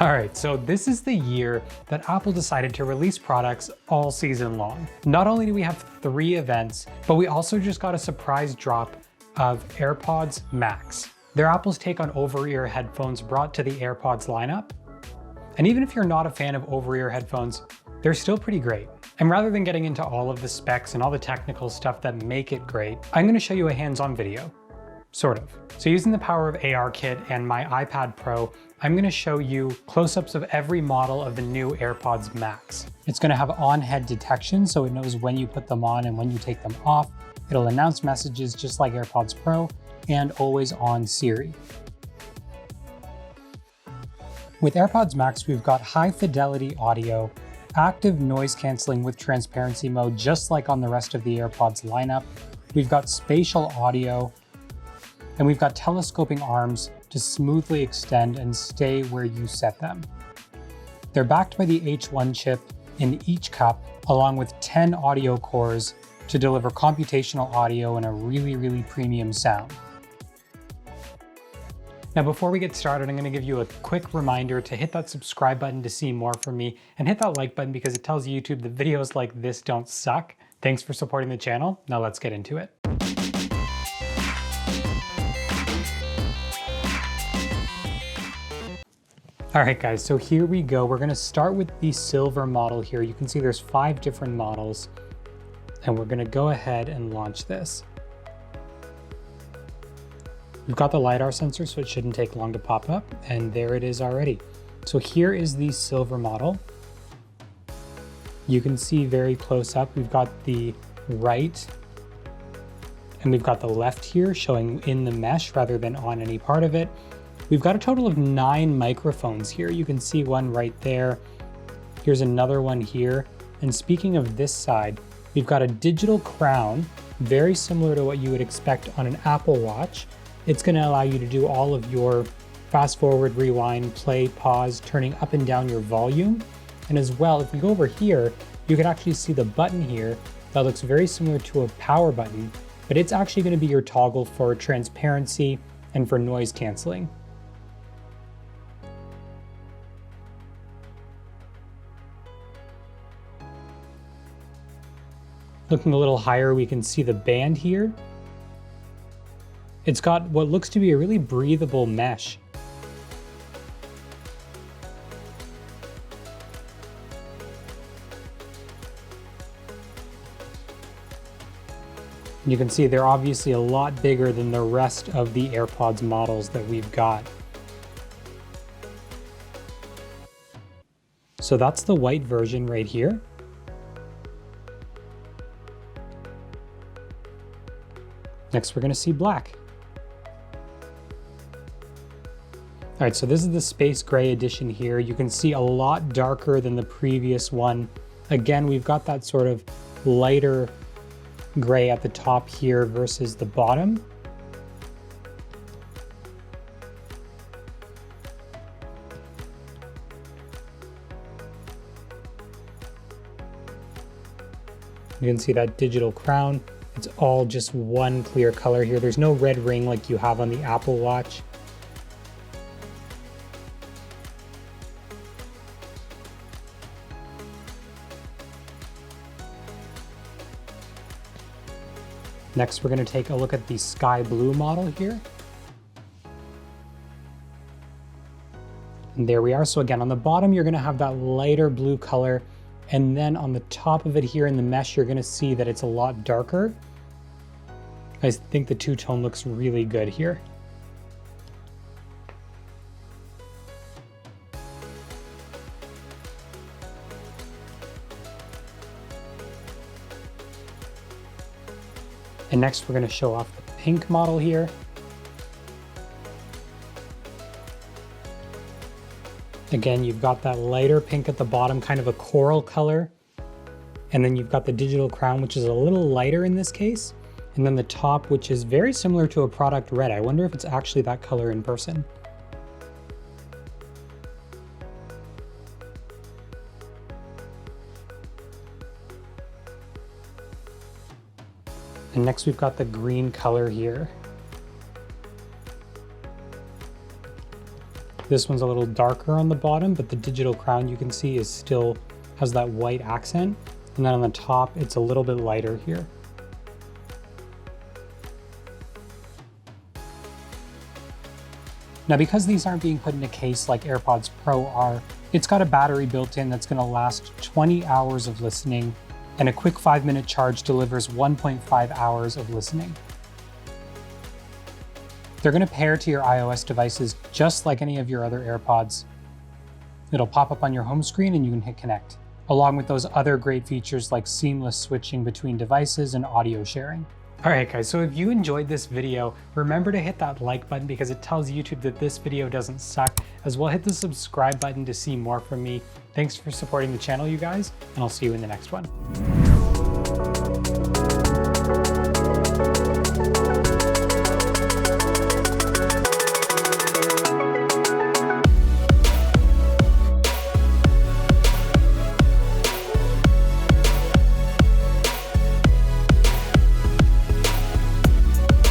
All right, so this is the year that Apple decided to release products all season long. Not only do we have 3 events, but we also just got a surprise drop of AirPods Max. They're Apple's take on over-ear headphones brought to the AirPods lineup. And even if you're not a fan of over-ear headphones, they're still pretty great. And rather than getting into all of the specs and all the technical stuff that make it great, I'm gonna show you a hands-on video. Sort of. So using the power of ARKit and my iPad Pro, I'm gonna show you close-ups of every model of the new AirPods Max. It's gonna have on-head detection, so it knows when you put them on and when you take them off. It'll announce messages just like AirPods Pro, and always on Siri. With AirPods Max, we've got high fidelity audio, active noise canceling with transparency mode, just like on the rest of the AirPods lineup. We've got spatial audio, and we've got telescoping arms to smoothly extend and stay where you set them. They're backed by the H1 chip in each cup, along with 10 audio cores to deliver computational audio and a really premium sound. Now, before we get started, I'm gonna give you a quick reminder to hit that subscribe button to see more from me, and hit that like button because it tells YouTube that videos like this don't suck. Thanks for supporting the channel. Now let's get into it. All right, guys, so here we go. We're gonna start with the silver model here. You can see there's 5 different models, and we're gonna go ahead and launch this. We've got the LiDAR sensor, so it shouldn't take long to pop up, and there it is already. So here is the silver model. You can see very close up, we've got the right and we've got the left here showing in the mesh rather than on any part of it. We've got a total of 9 microphones here. You can see one right there. Here's another one here. And speaking of this side, we've got a digital crown, very similar to what you would expect on an Apple Watch. It's gonna allow you to do all of your fast forward, rewind, play, pause, turning up and down your volume. And as well, if we go over here, you can actually see the button here that looks very similar to a power button, but it's actually gonna be your toggle for transparency and for noise canceling. Looking a little higher, we can see the band here. It's got what looks to be a really breathable mesh. You can see they're obviously a lot bigger than the rest of the AirPods models that we've got. So that's the white version right here. Next, we're gonna see black. All right, so this is the space gray edition here. You can see a lot darker than the previous one. Again, we've got that sort of lighter gray at the top here versus the bottom. You can see that digital crown. It's all just one clear color here. There's no red ring like you have on the Apple Watch. Next, we're going to take a look at the sky blue model here. And there we are. So again, on the bottom, you're going to have that lighter blue color. And then on the top of it here in the mesh, you're going to see that it's a lot darker. I think the two-tone looks really good here. And next we're going to show off the pink model here. Again, you've got that lighter pink at the bottom, kind of a coral color. And then you've got the digital crown, which is a little lighter in this case. And then the top, which is very similar to a product red. I wonder if it's actually that color in person. And next we've got the green color here. This one's a little darker on the bottom, but the digital crown you can see is still has that white accent. And then on the top, it's a little bit lighter here. Now, because these aren't being put in a case like AirPods Pro are, it's got a battery built in that's going to last 20 hours of listening, and a quick 5-minute charge delivers 1.5 hours of listening. They're going to pair to your iOS devices just like any of your other AirPods. It'll pop up on your home screen and you can hit connect, along with those other great features like seamless switching between devices and audio sharing. All right, guys, so if you enjoyed this video, remember to hit that like button because it tells YouTube that this video doesn't suck, as well hit the subscribe button to see more from me. Thanks for supporting the channel, you guys, and I'll see you in the next one.